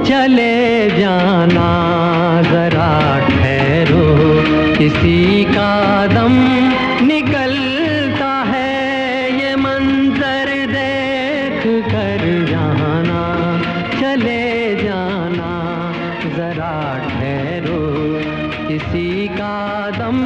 चले जाना जरा ठहरो, किसी का दम निकलता है, ये मंजर देख कर जाना। चले जाना जरा ठहरो, किसी का दम